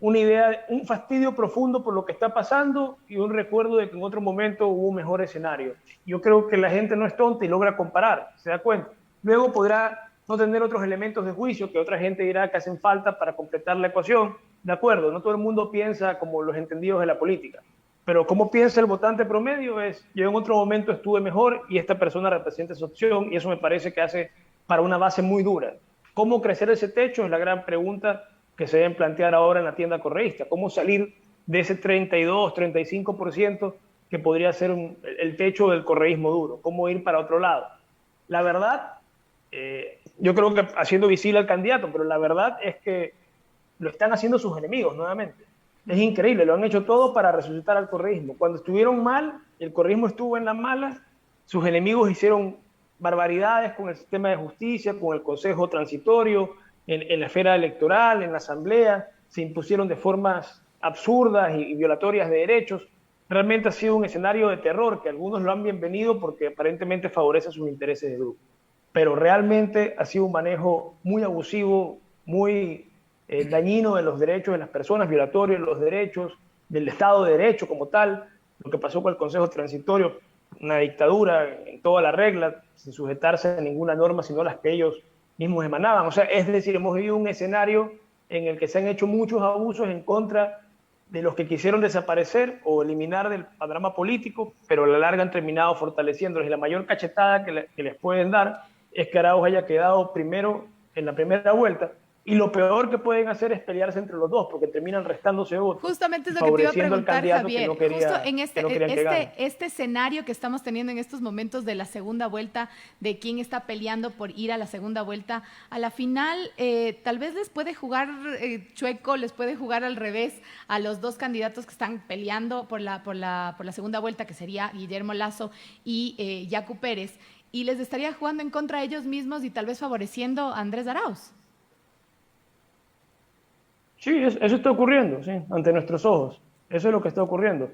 una idea, un fastidio profundo por lo que está pasando y un recuerdo de que en otro momento hubo un mejor escenario. Yo creo que la gente no es tonta y logra comparar, se da cuenta. Luego podrá no tener otros elementos de juicio que otra gente dirá que hacen falta para completar la ecuación. De acuerdo, no todo el mundo piensa como los entendidos de la política. Pero cómo piensa el votante promedio es, yo en otro momento estuve mejor y esta persona representa esa opción y eso me parece que hace para una base muy dura. ¿Cómo crecer ese techo? Es la gran pregunta que se deben plantear ahora en la tienda correísta. ¿Cómo salir de ese 32, 35% que podría ser el techo del correísmo duro? ¿Cómo ir para otro lado? La verdad, yo creo que haciendo visible al candidato, pero la verdad es que lo están haciendo sus enemigos nuevamente. Es increíble, lo han hecho todo para resucitar al correísmo. Cuando estuvieron mal, el correísmo estuvo en las malas, sus enemigos hicieron barbaridades con el sistema de justicia, con el Consejo Transitorio, en la esfera electoral, en la asamblea, se impusieron de formas absurdas y violatorias de derechos. Realmente ha sido un escenario de terror que algunos lo han bienvenido porque aparentemente favorece sus intereses de grupo. Pero realmente ha sido un manejo muy abusivo, muy dañino de los derechos de las personas, violatorio de los derechos, del Estado de Derecho como tal, lo que pasó con el Consejo Transitorio, una dictadura en toda la regla, sin sujetarse a ninguna norma, sino las que ellos mismos emanaban. O sea, es decir, hemos vivido un escenario en el que se han hecho muchos abusos en contra de los que quisieron desaparecer o eliminar del panorama político, pero a la larga han terminado fortaleciéndolos. Y la mayor cachetada que les pueden dar es que Arauz haya quedado primero en la primera vuelta. Y lo peor que pueden hacer es pelearse entre los dos, porque terminan restándose votos. Justamente es lo que te iba a preguntar, Javier. Justo en este escenario que estamos teniendo en estos momentos de la segunda vuelta, de quién está peleando por ir a la segunda vuelta, a la final tal vez les puede jugar chueco, les puede jugar al revés a los dos candidatos que están peleando por la segunda vuelta, que sería Guillermo Lasso y Yacu Pérez, y les estaría jugando en contra de ellos mismos y tal vez favoreciendo a Andrés Arauz. Sí, eso está ocurriendo, sí, ante nuestros ojos. Eso es lo que está ocurriendo.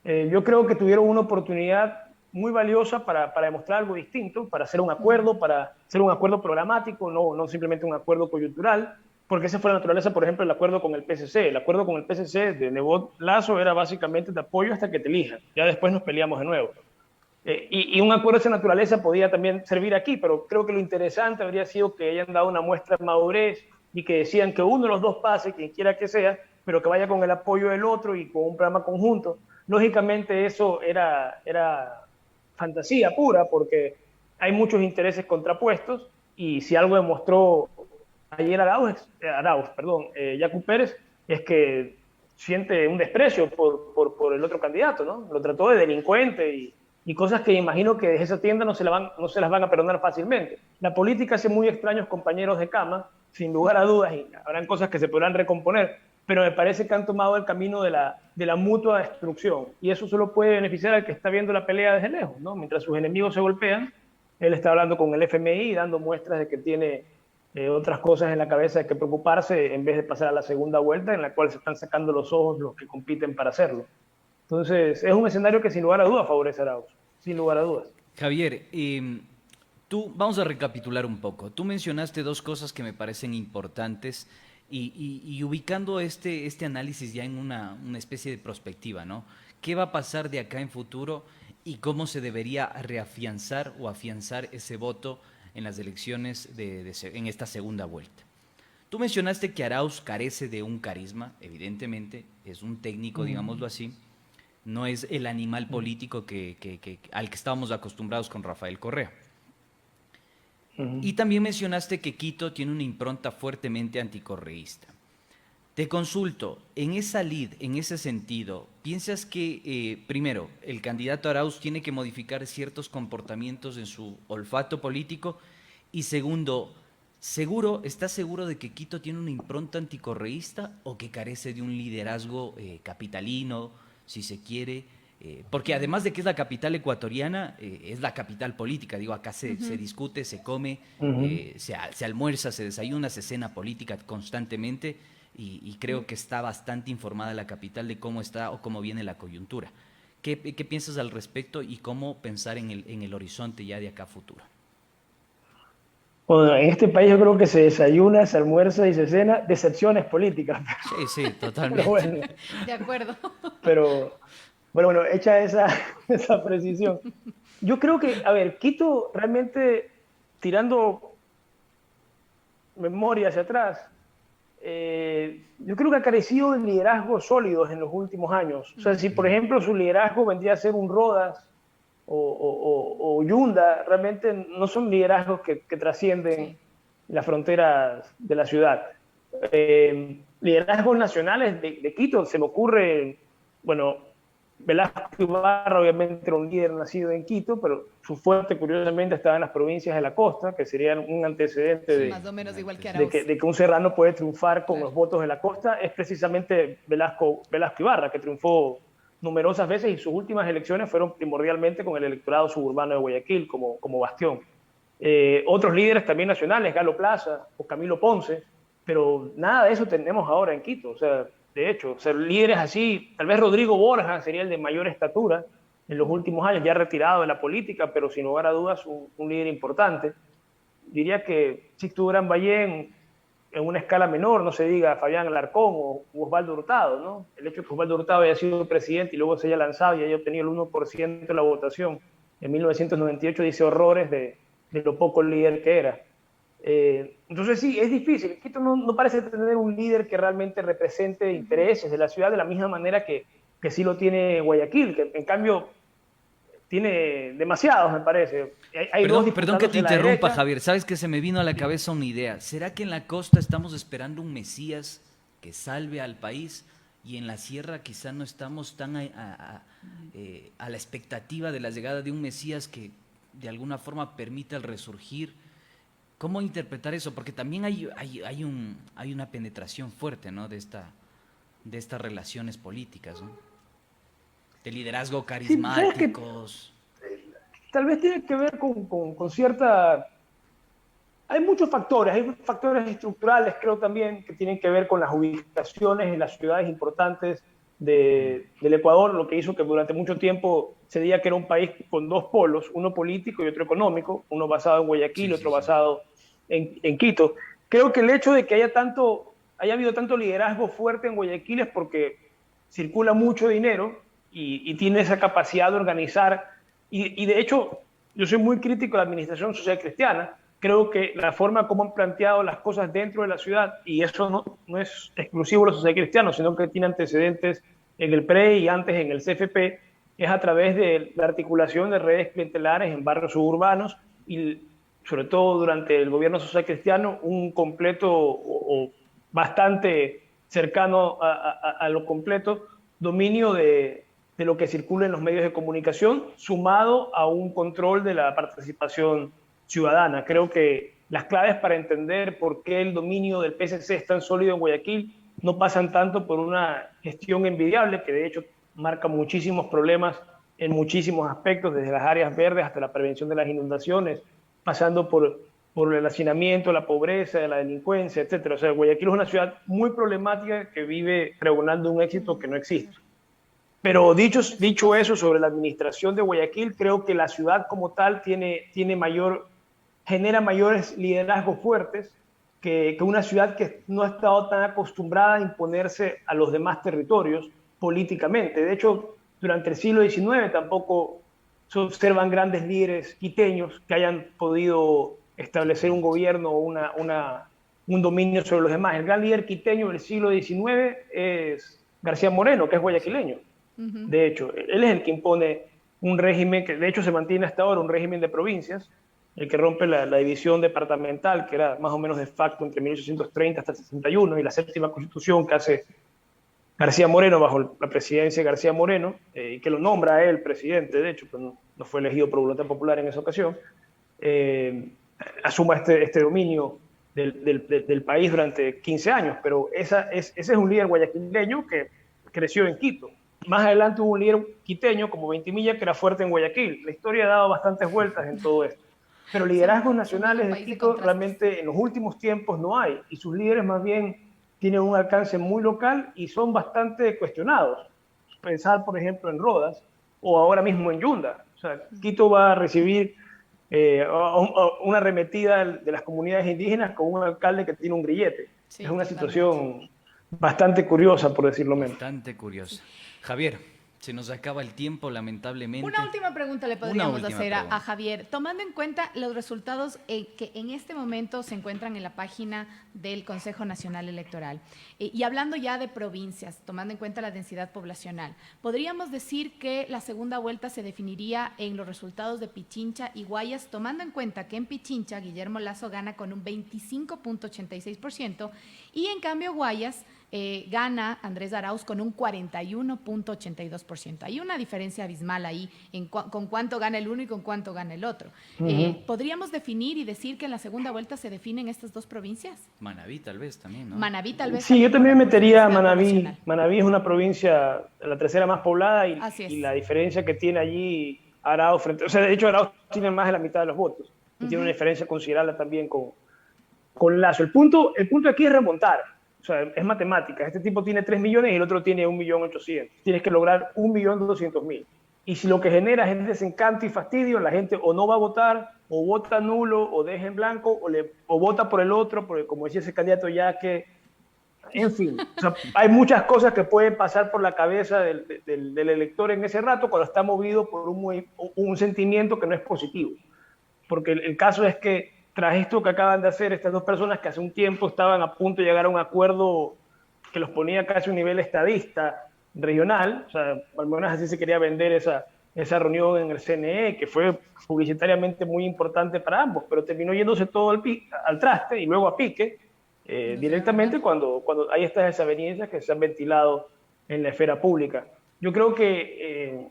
Yo creo que tuvieron una oportunidad muy valiosa para demostrar algo distinto, para hacer un acuerdo programático, no simplemente un acuerdo coyuntural, porque esa fue la naturaleza, por ejemplo, el acuerdo con el PSC. El acuerdo con el PSC de Nebot Lasso era básicamente de apoyo hasta que te elijan. Ya después nos peleamos de nuevo. Y un acuerdo de esa naturaleza podía también servir aquí, pero creo que lo interesante habría sido que hayan dado una muestra de madurez y que decían que uno de los dos pase, quien quiera que sea, pero que vaya con el apoyo del otro y con un programa conjunto. Lógicamente eso era fantasía pura, porque hay muchos intereses contrapuestos, y si algo demostró ayer Yacu Pérez, es que siente un desprecio por el otro candidato, ¿no? Lo trató de delincuente y cosas que imagino que desde esa tienda no se las van a perdonar fácilmente. La política hace muy extraños compañeros de cama, sin lugar a dudas, y habrán cosas que se podrán recomponer, pero me parece que han tomado el camino de la mutua destrucción, y eso solo puede beneficiar al que está viendo la pelea desde lejos, ¿no? Mientras sus enemigos se golpean, él está hablando con el FMI, dando muestras de que tiene otras cosas en la cabeza de que preocuparse, en vez de pasar a la segunda vuelta, en la cual se están sacando los ojos los que compiten para hacerlo. Entonces, es un escenario que sin lugar a dudas favorece a Arauz, sin lugar a dudas. Javier, vamos a recapitular un poco. Tú mencionaste dos cosas que me parecen importantes y ubicando este análisis ya en una especie de perspectiva, ¿no? ¿Qué va a pasar de acá en futuro y cómo se debería reafianzar o afianzar ese voto en las elecciones en esta segunda vuelta? Tú mencionaste que Arauz carece de un carisma, evidentemente, es un técnico, digámoslo así, no es el animal político al que estábamos acostumbrados con Rafael Correa. Y también mencionaste que Quito tiene una impronta fuertemente anticorreísta. Te consulto, en esa lid, en ese sentido, ¿piensas que, primero, el candidato Arauz tiene que modificar ciertos comportamientos en su olfato político? Y segundo, ¿estás seguro de que Quito tiene una impronta anticorreísta o que carece de un liderazgo capitalino, si se quiere? Porque además de que es la capital ecuatoriana, es la capital política. Digo, acá se discute, se come, se almuerza, se desayuna, se cena política constantemente y creo que está bastante informada la capital de cómo está o cómo viene la coyuntura. ¿Qué piensas al respecto y cómo pensar en el horizonte ya de acá a futuro? Bueno, en este país yo creo que se desayuna, se almuerza y se cena decepciones políticas. Sí, totalmente. Bueno, de acuerdo. Pero bueno, hecha esa precisión. Yo creo que, a ver, Quito realmente, tirando memoria hacia atrás, yo creo que ha carecido de liderazgos sólidos en los últimos años. O sea, si por ejemplo su liderazgo vendría a ser un Rodas o Yunda, realmente no son liderazgos que trascienden las fronteras de la ciudad. Liderazgos nacionales de Quito, se me ocurre, bueno, Velasco Ibarra obviamente era un líder nacido en Quito, pero su fuerte curiosamente estaba en las provincias de la costa, que serían un antecedente de, más o menos igual que Arauz. de que un serrano puede triunfar con los votos de la costa, es precisamente Velasco Ibarra, que triunfó numerosas veces y sus últimas elecciones fueron primordialmente con el electorado suburbano de Guayaquil como bastión. Otros líderes también nacionales, Galo Plaza o Camilo Ponce, pero nada de eso tenemos ahora en Quito. O sea, de hecho, ser líderes así, tal vez Rodrigo Borja sería el de mayor estatura en los últimos años, ya retirado de la política, pero sin lugar a dudas un líder importante. Diría que Sixto Durán Ballén, en una escala menor, no se diga Fabián Alarcón o Osvaldo Hurtado, ¿no? El hecho de que Osvaldo Hurtado haya sido presidente y luego se haya lanzado y haya obtenido el 1% de la votación en 1998 dice horrores de lo poco líder que era. Entonces sí, es difícil. Quito no parece tener un líder que realmente represente intereses de la ciudad de la misma manera que sí lo tiene Guayaquil, que en cambio tiene demasiados, me parece. Perdón que te interrumpa, Javier. Sabes que se me vino a la cabeza una idea. ¿Será que en la costa estamos esperando un Mesías que salve al país y en la sierra quizá no estamos tan a la expectativa de la llegada de un Mesías que de alguna forma permita el resurgir? ¿Cómo interpretar eso? Porque también hay una penetración fuerte, ¿no? de estas relaciones políticas, ¿no? De liderazgo carismáticos. Sí, tal vez tiene que ver con cierta... Hay muchos factores, hay factores estructurales, creo también, que tienen que ver con las ubicaciones en las ciudades importantes del Ecuador, lo que hizo que durante mucho tiempo se diga que era un país con dos polos, uno político y otro económico, uno basado en Guayaquil, otro basado en Quito. Creo que el hecho de que haya habido tanto liderazgo fuerte en Guayaquil es porque circula mucho dinero y tiene esa capacidad de organizar. Y de hecho, yo soy muy crítico de la administración social cristiana. Creo que la forma como han planteado las cosas dentro de la ciudad, y eso no es exclusivo de los socialcristianos, sino que tiene antecedentes en el PRE y antes en el CFP, es a través de la articulación de redes clientelares en barrios suburbanos y sobre todo durante el gobierno social cristiano, un completo o bastante cercano a lo completo dominio de lo que circula en los medios de comunicación, sumado a un control de la participación ciudadana. Creo que las claves para entender por qué el dominio del PSC es tan sólido en Guayaquil no pasan tanto por una gestión envidiable, que de hecho marca muchísimos problemas en muchísimos aspectos, desde las áreas verdes hasta la prevención de las inundaciones, pasando por el hacinamiento, la pobreza, la delincuencia, etc. O sea, Guayaquil es una ciudad muy problemática que vive pregonando un éxito que no existe. Pero dicho eso sobre la administración de Guayaquil, creo que la ciudad como tal genera mayores liderazgos fuertes que una ciudad que no ha estado tan acostumbrada a imponerse a los demás territorios políticamente. De hecho, durante el siglo XIX tampoco se observan grandes líderes quiteños que hayan podido establecer un gobierno o un dominio sobre los demás. El gran líder quiteño del siglo XIX es García Moreno, que es guayaquileño. De hecho, él es el que impone un régimen que de hecho se mantiene hasta ahora, un régimen de provincias, el que rompe la división departamental, que era más o menos de facto entre 1830 hasta el 61, y la séptima constitución que hace García Moreno bajo la presidencia de García Moreno, y que lo nombra a él presidente, de hecho, pero no fue elegido por voluntad popular en esa ocasión, asuma este dominio del país durante 15 años, pero ese es un líder guayaquileño que creció en Quito. Más adelante hubo un líder quiteño como Ventimilla que era fuerte en Guayaquil. La historia ha dado bastantes vueltas en todo esto. Pero liderazgos nacionales de Quito realmente en los últimos tiempos no hay, y sus líderes más bien tienen un alcance muy local y son bastante cuestionados. Pensar, por ejemplo, en Rodas o ahora mismo en Yunda. O sea, Quito va a recibir una arremetida de las comunidades indígenas con un alcalde que tiene un grillete. Sí, es una situación bastante curiosa, por decirlo menos. Bastante curiosa. Javier, se nos acaba el tiempo, lamentablemente. Una última pregunta le podríamos hacer a Javier. Tomando en cuenta los resultados que en este momento se encuentran en la página del Consejo Nacional Electoral, y hablando ya de provincias, tomando en cuenta la densidad poblacional, ¿podríamos decir que la segunda vuelta se definiría en los resultados de Pichincha y Guayas, tomando en cuenta que en Pichincha Guillermo Lasso gana con un 25.86% y en cambio Guayas gana Andrés Arauz con un 41.82%. Hay una diferencia abismal ahí con cuánto gana el uno y con cuánto gana el otro. ¿Podríamos definir y decir que en la segunda vuelta se definen estas dos provincias? Manabí tal vez también, ¿no? Manabí tal vez. Sí, yo también metería a Manabí. Manabí es una provincia, la tercera más poblada, y la diferencia que tiene allí Arauz frente... O sea, de hecho Arauz tiene más de la mitad de los votos. Y tiene una diferencia considerable también con Lasso. El punto aquí es remontar. O sea, es matemática. Este tipo tiene 3 millones y el otro tiene 1.800.000. Tienes que lograr 1.200.000. Y si lo que genera es desencanto y fastidio, la gente o no va a votar, o vota nulo, o deja en blanco, o vota por el otro, porque como decía ese candidato ya que... En fin, o sea, hay muchas cosas que pueden pasar por la cabeza del elector en ese rato cuando está movido por un sentimiento que no es positivo. Porque el caso es que tras esto que acaban de hacer estas dos personas que hace un tiempo estaban a punto de llegar a un acuerdo que los ponía casi a un nivel estadista regional, o sea, al menos así se quería vender esa reunión en el CNE, que fue publicitariamente muy importante para ambos, pero terminó yéndose todo al traste y luego a pique, directamente cuando hay estas desavenencias que se han ventilado en la esfera pública. Yo creo que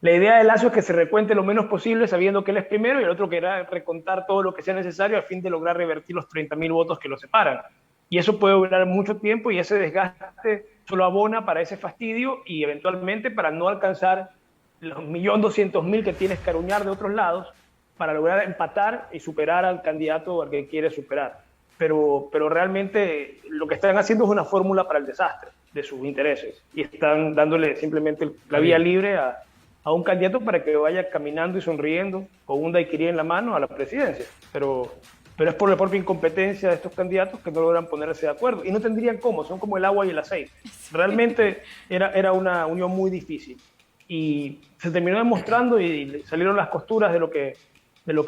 la idea de Lasso es que se recuente lo menos posible sabiendo que él es primero, y el otro querrá recontar todo lo que sea necesario a fin de lograr revertir los 30.000 votos que lo separan. Y eso puede durar mucho tiempo, y ese desgaste solo abona para ese fastidio y eventualmente para no alcanzar los 1.200.000 que tiene Escaruñar de otros lados para lograr empatar y superar al candidato al que quiere superar. Pero realmente lo que están haciendo es una fórmula para el desastre de sus intereses, y están dándole simplemente la vía libre a un candidato para que vaya caminando y sonriendo con un daiquiri en la mano a la presidencia. Pero es por la propia incompetencia de estos candidatos que no logran ponerse de acuerdo. Y no tendrían cómo, son como el agua y el aceite. Realmente era una unión muy difícil. Y se terminó demostrando y salieron las costuras de lo que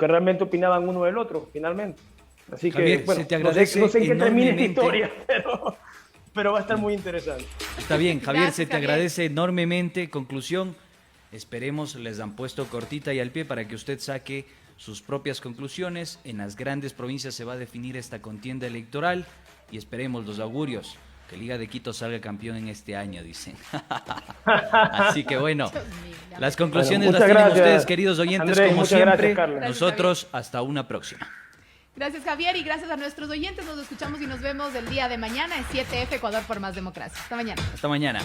realmente opinaban uno del otro, finalmente. Así que, Javier, bueno, se te agradece no sé en qué termine esta historia, pero va a estar muy interesante. Está bien, Javier, Gracias, se te Javier. agradece enormemente. Conclusión, esperemos les han puesto cortita y al pie para que usted saque sus propias conclusiones. En las grandes provincias se va a definir esta contienda electoral y esperemos los augurios. Que Liga de Quito salga campeón en este año, dicen. Así que bueno, las conclusiones las tienen ustedes, queridos oyentes, Andrés, como muchas siempre. gracias, Carla. Nosotros, hasta una próxima. Gracias, Javier, y gracias a nuestros oyentes. Nos escuchamos y nos vemos el día de mañana en 7F Ecuador por Más Democracia. Hasta mañana. Hasta mañana.